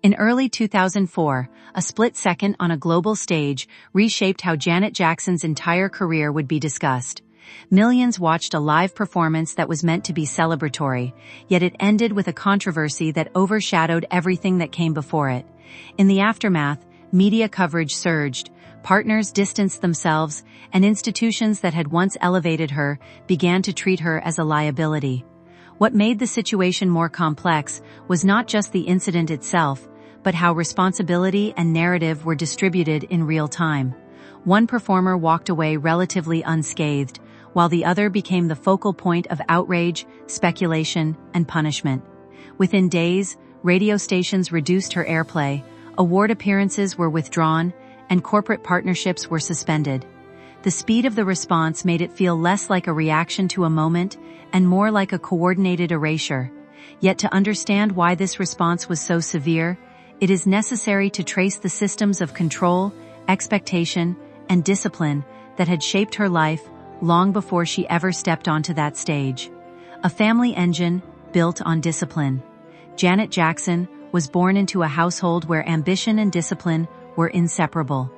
In early 2004, a split second on a global stage reshaped how Janet Jackson's entire career would be discussed. Millions watched a live performance that was meant to be celebratory, yet it ended with a controversy that overshadowed everything that came before it. In the aftermath, media coverage surged, partners distanced themselves, and institutions that had once elevated her began to treat her as a liability. What made the situation more complex was not just the incident itself, but how responsibility and narrative were distributed in real time. One performer walked away relatively unscathed, while the other became the focal point of outrage, speculation, and punishment. Within days, radio stations reduced her airplay, award appearances were withdrawn, and corporate partnerships were suspended. The speed of the response made it feel less like a reaction to a moment and more like a coordinated erasure. Yet to understand why this response was so severe, it is necessary to trace the systems of control, expectation, and discipline that had shaped her life long before she ever stepped onto that stage. A family engine built on discipline. Janet Jackson was born into a household where ambition and discipline were inseparable.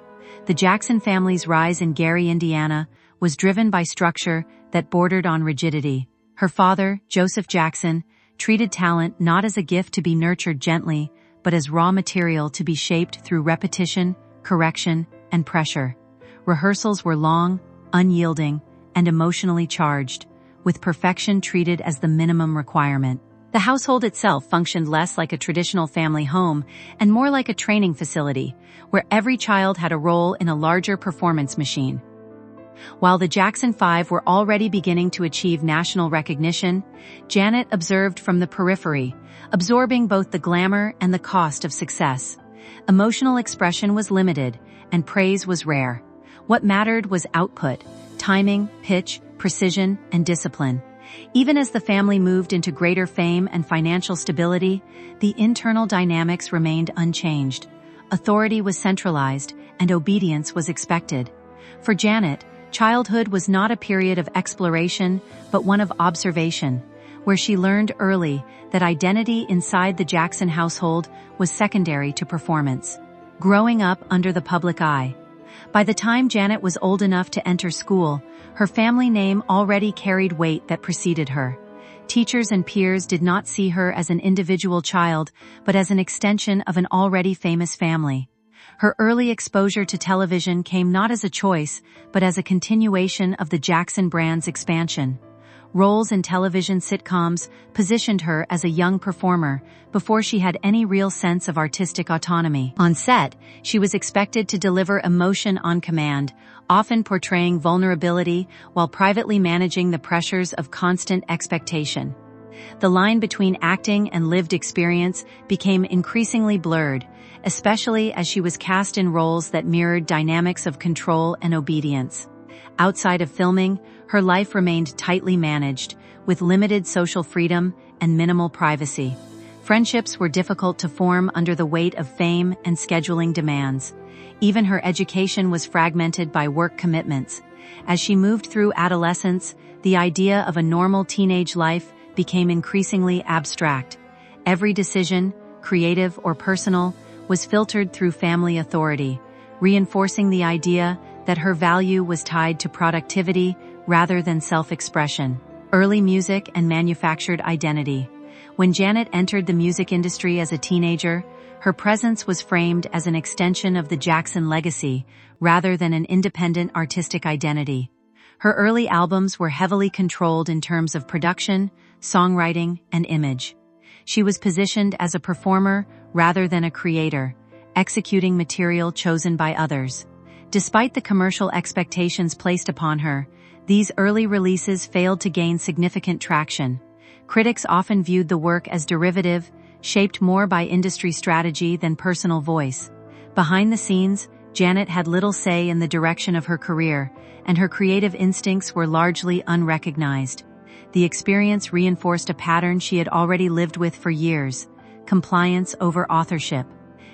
The Jackson family's rise in Gary, Indiana, was driven by structure that bordered on rigidity. Her father, Joseph Jackson, treated talent not as a gift to be nurtured gently, but as raw material to be shaped through repetition, correction, and pressure. Rehearsals were long, unyielding, and emotionally charged, with perfection treated as the minimum requirement. The household itself functioned less like a traditional family home and more like a training facility, where every child had a role in a larger performance machine. While the Jackson Five were already beginning to achieve national recognition, Janet observed from the periphery, absorbing both the glamour and the cost of success. Emotional expression was limited, and praise was rare. What mattered was output, timing, pitch, precision, and discipline. Even as the family moved into greater fame and financial stability, the internal dynamics remained unchanged. Authority was centralized, and obedience was expected. For Janet, childhood was not a period of exploration, but one of observation, where she learned early that identity inside the Jackson household was secondary to performance. Growing up under the public eye. By the time Janet was old enough to enter school, her family name already carried weight that preceded her. Teachers and peers did not see her as an individual child, but as an extension of an already famous family. Her early exposure to television came not as a choice, but as a continuation of the Jackson brand's expansion. Roles in television sitcoms positioned her as a young performer before she had any real sense of artistic autonomy. On set, she was expected to deliver emotion on command, often portraying vulnerability while privately managing the pressures of constant expectation. The line between acting and lived experience became increasingly blurred, especially as she was cast in roles that mirrored dynamics of control and obedience. Outside of filming, her life remained tightly managed, with limited social freedom and minimal privacy. Friendships were difficult to form under the weight of fame and scheduling demands. Even her education was fragmented by work commitments. As she moved through adolescence, the idea of a normal teenage life became increasingly abstract. Every decision, creative or personal, was filtered through family authority, reinforcing the idea that her value was tied to productivity rather than self-expression. Early music and manufactured identity. When Janet entered the music industry as a teenager, her presence was framed as an extension of the Jackson legacy rather than an independent artistic identity. Her early albums were heavily controlled in terms of production, songwriting, and image. She was positioned as a performer rather than a creator, executing material chosen by others. Despite the commercial expectations placed upon her, these early releases failed to gain significant traction. Critics often viewed the work as derivative, shaped more by industry strategy than personal voice. Behind the scenes, Janet had little say in the direction of her career, and her creative instincts were largely unrecognized. The experience reinforced a pattern she had already lived with for years: compliance over authorship.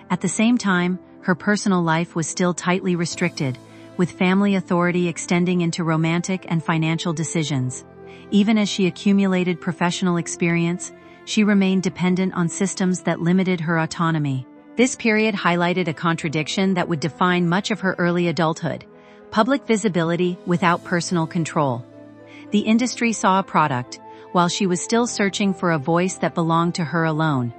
At the same time, her personal life was still tightly restricted, with family authority extending into romantic and financial decisions. Even as she accumulated professional experience, she remained dependent on systems that limited her autonomy. This period highlighted a contradiction that would define much of her early adulthood: public visibility without personal control. The industry saw a product, while she was still searching for a voice that belonged to her alone,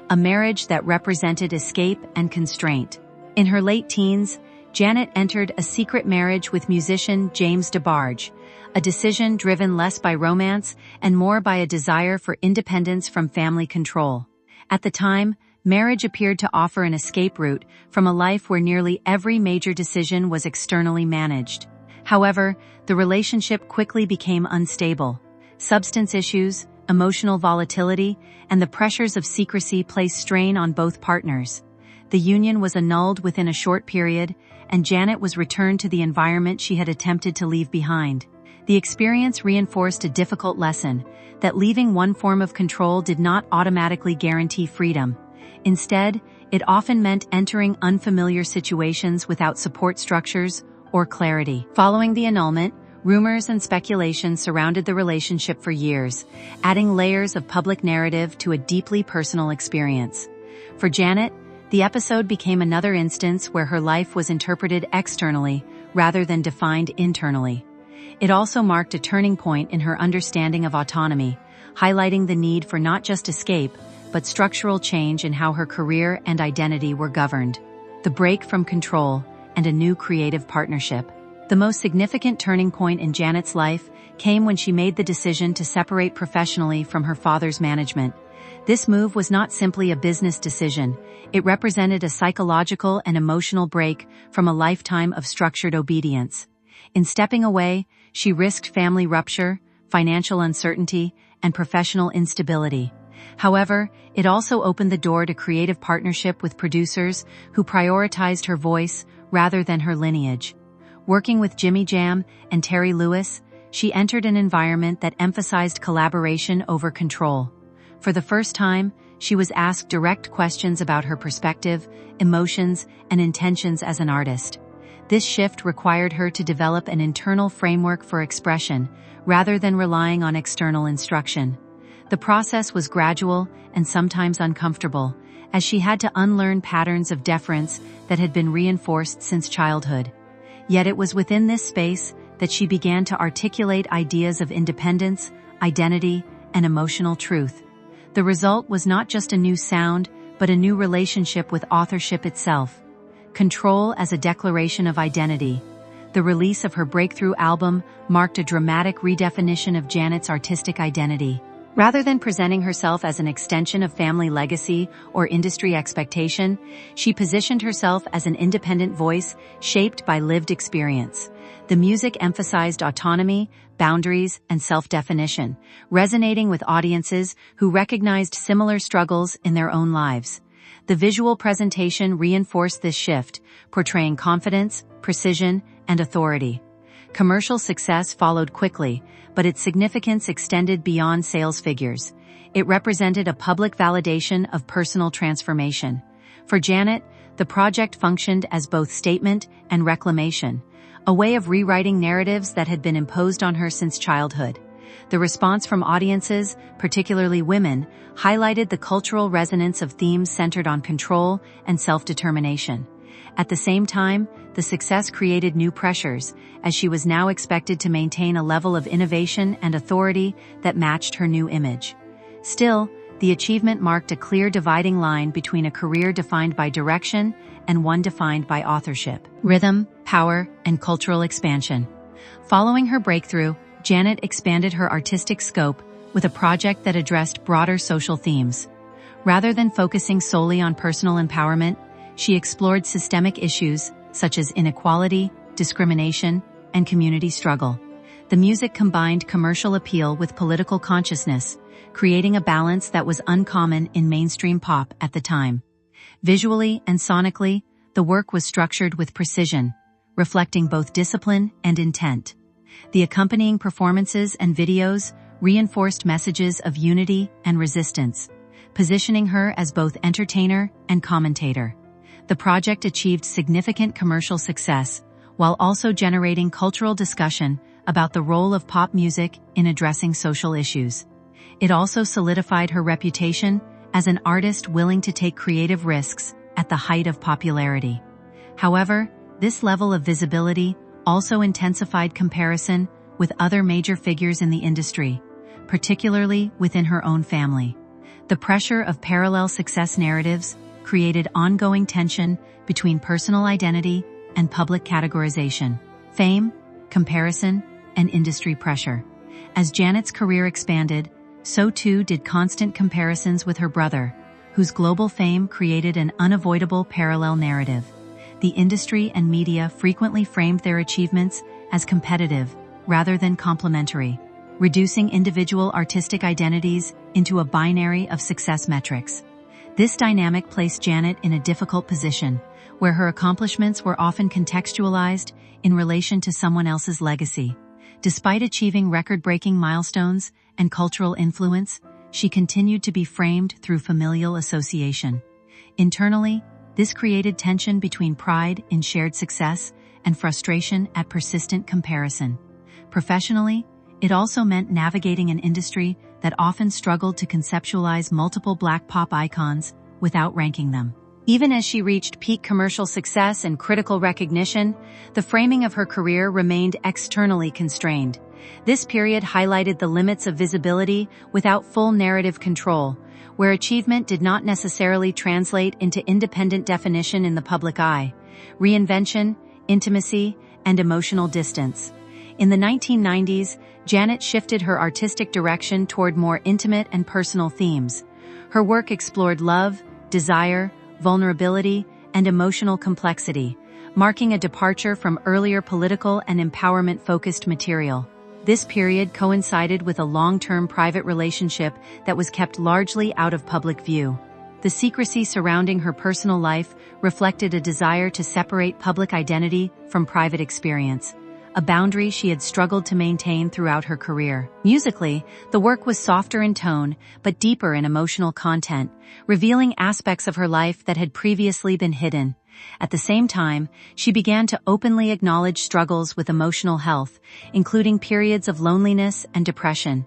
a marriage that represented escape and constraint. In her late teens, Janet entered a secret marriage with musician James DeBarge, a decision driven less by romance and more by a desire for independence from family control. At the time, marriage appeared to offer an escape route from a life where nearly every major decision was externally managed. However, the relationship quickly became unstable. Substance issues, emotional volatility, and the pressures of secrecy placed strain on both partners. The union was annulled within a short period, and Janet was returned to the environment she had attempted to leave behind. The experience reinforced a difficult lesson: that leaving one form of control did not automatically guarantee freedom. Instead, it often meant entering unfamiliar situations without support structures or clarity. Following the annulment, rumors and speculation surrounded the relationship for years, adding layers of public narrative to a deeply personal experience. For Janet, the episode became another instance where her life was interpreted externally rather than defined internally. It also marked a turning point in her understanding of autonomy, highlighting the need for not just escape, but structural change in how her career and identity were governed. The break from control and a new creative partnership. The most significant turning point in Janet's life came when she made the decision to separate professionally from her father's management. This move was not simply a business decision; it represented a psychological and emotional break from a lifetime of structured obedience. In stepping away, she risked family rupture, financial uncertainty, and professional instability. However, it also opened the door to creative partnership with producers who prioritized her voice rather than her lineage. Working with Jimmy Jam and Terry Lewis, she entered an environment that emphasized collaboration over control. For the first time, she was asked direct questions about her perspective, emotions, and intentions as an artist. This shift required her to develop an internal framework for expression, rather than relying on external instruction. The process was gradual and sometimes uncomfortable, as she had to unlearn patterns of deference that had been reinforced since childhood. Yet it was within this space that she began to articulate ideas of independence, identity, and emotional truth. The result was not just a new sound, but a new relationship with authorship itself. Control as a declaration of identity. The release of her breakthrough album marked a dramatic redefinition of Janet's artistic identity. Rather than presenting herself as an extension of family legacy or industry expectation, she positioned herself as an independent voice shaped by lived experience. The music emphasized autonomy, boundaries, and self-definition, resonating with audiences who recognized similar struggles in their own lives. The visual presentation reinforced this shift, portraying confidence, precision, and authority. Commercial success followed quickly, but its significance extended beyond sales figures. It represented a public validation of personal transformation. For Janet, the project functioned as both statement and reclamation, a way of rewriting narratives that had been imposed on her since childhood. The response from audiences, particularly women, highlighted the cultural resonance of themes centered on control and self-determination. At the same time, the success created new pressures, as she was now expected to maintain a level of innovation and authority that matched her new image. Still, the achievement marked a clear dividing line between a career defined by direction and one defined by authorship, rhythm, power, and cultural expansion. Following her breakthrough, Janet expanded her artistic scope with a project that addressed broader social themes. Rather than focusing solely on personal empowerment, she explored systemic issues such as inequality, discrimination, and community struggle. The music combined commercial appeal with political consciousness, creating a balance that was uncommon in mainstream pop at the time. Visually and sonically, the work was structured with precision, reflecting both discipline and intent. The accompanying performances and videos reinforced messages of unity and resistance, positioning her as both entertainer and commentator. The project achieved significant commercial success, while also generating cultural discussion about the role of pop music in addressing social issues. It also solidified her reputation as an artist willing to take creative risks at the height of popularity. However, this level of visibility also intensified comparison with other major figures in the industry, particularly within her own family. The pressure of parallel success narratives created ongoing tension between personal identity and public categorization, fame, comparison, and industry pressure. As Janet's career expanded, so too did constant comparisons with her brother, whose global fame created an unavoidable parallel narrative. The industry and media frequently framed their achievements as competitive rather than complementary, reducing individual artistic identities into a binary of success metrics. This dynamic placed Janet in a difficult position, where her accomplishments were often contextualized in relation to someone else's legacy. Despite achieving record-breaking milestones and cultural influence, she continued to be framed through familial association. Internally, this created tension between pride in shared success and frustration at persistent comparison. Professionally, it also meant navigating an industry that often struggled to conceptualize multiple Black pop icons without ranking them. Even as she reached peak commercial success and critical recognition, the framing of her career remained externally constrained. This period highlighted the limits of visibility without full narrative control, where achievement did not necessarily translate into independent definition in the public eye. Reinvention, intimacy, and emotional distance. In the 1990s, Janet shifted her artistic direction toward more intimate and personal themes. Her work explored love, desire, vulnerability, and emotional complexity, marking a departure from earlier political and empowerment-focused material. This period coincided with a long-term private relationship that was kept largely out of public view. The secrecy surrounding her personal life reflected a desire to separate public identity from private experience, a boundary she had struggled to maintain throughout her career. Musically, the work was softer in tone, but deeper in emotional content, revealing aspects of her life that had previously been hidden. At the same time, she began to openly acknowledge struggles with emotional health, including periods of loneliness and depression.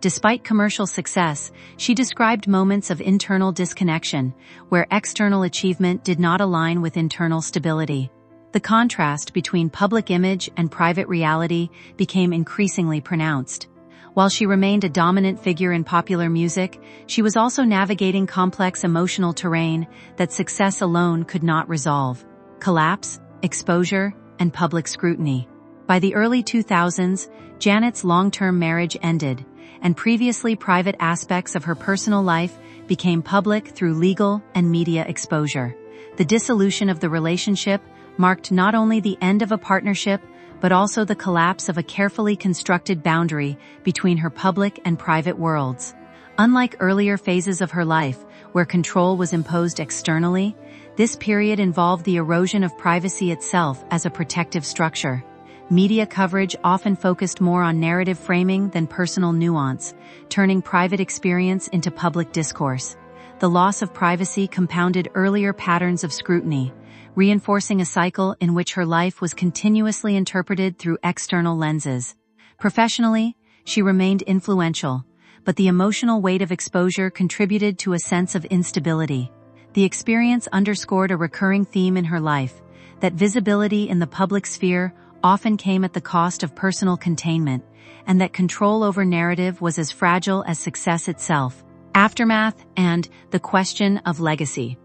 Despite commercial success, she described moments of internal disconnection, where external achievement did not align with internal stability. The contrast between public image and private reality became increasingly pronounced. While she remained a dominant figure in popular music, she was also navigating complex emotional terrain that success alone could not resolve: collapse, exposure, and public scrutiny. By the early 2000s, Janet's long-term marriage ended, and previously private aspects of her personal life became public through legal and media exposure. The dissolution of the relationship marked not only the end of a partnership, but also the collapse of a carefully constructed boundary between her public and private worlds. Unlike earlier phases of her life, where control was imposed externally, this period involved the erosion of privacy itself as a protective structure. Media coverage often focused more on narrative framing than personal nuance, turning private experience into public discourse. The loss of privacy compounded earlier patterns of scrutiny, reinforcing a cycle in which her life was continuously interpreted through external lenses. Professionally, she remained influential, but the emotional weight of exposure contributed to a sense of instability. The experience underscored a recurring theme in her life, that visibility in the public sphere often came at the cost of personal containment, and that control over narrative was as fragile as success itself. Aftermath and the question of legacy.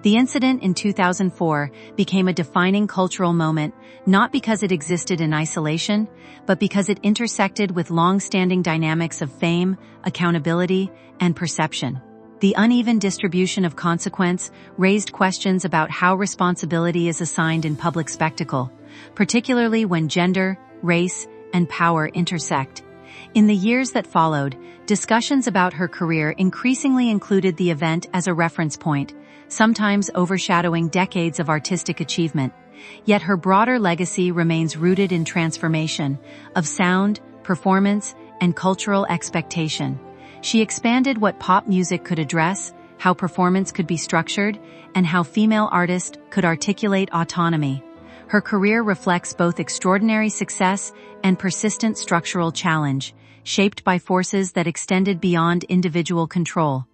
The incident in 2004 became a defining cultural moment, not because it existed in isolation, but because it intersected with long-standing dynamics of fame, accountability, and perception. The uneven distribution of consequence raised questions about how responsibility is assigned in public spectacle, particularly when gender, race, and power intersect. In the years that followed, discussions about her career increasingly included the event as a reference point, sometimes overshadowing decades of artistic achievement. Yet her broader legacy remains rooted in transformation of sound, performance, and cultural expectation. She expanded what pop music could address, how performance could be structured, and how female artists could articulate autonomy. Her career reflects both extraordinary success and persistent structural challenge, shaped by forces that extended beyond individual control.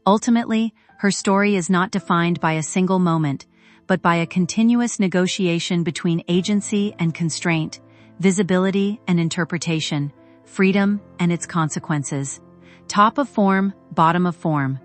Ultimately, Her story is not defined by a single moment, but by a continuous negotiation between agency and constraint, visibility and interpretation, freedom and its consequences. Top of form, bottom of form.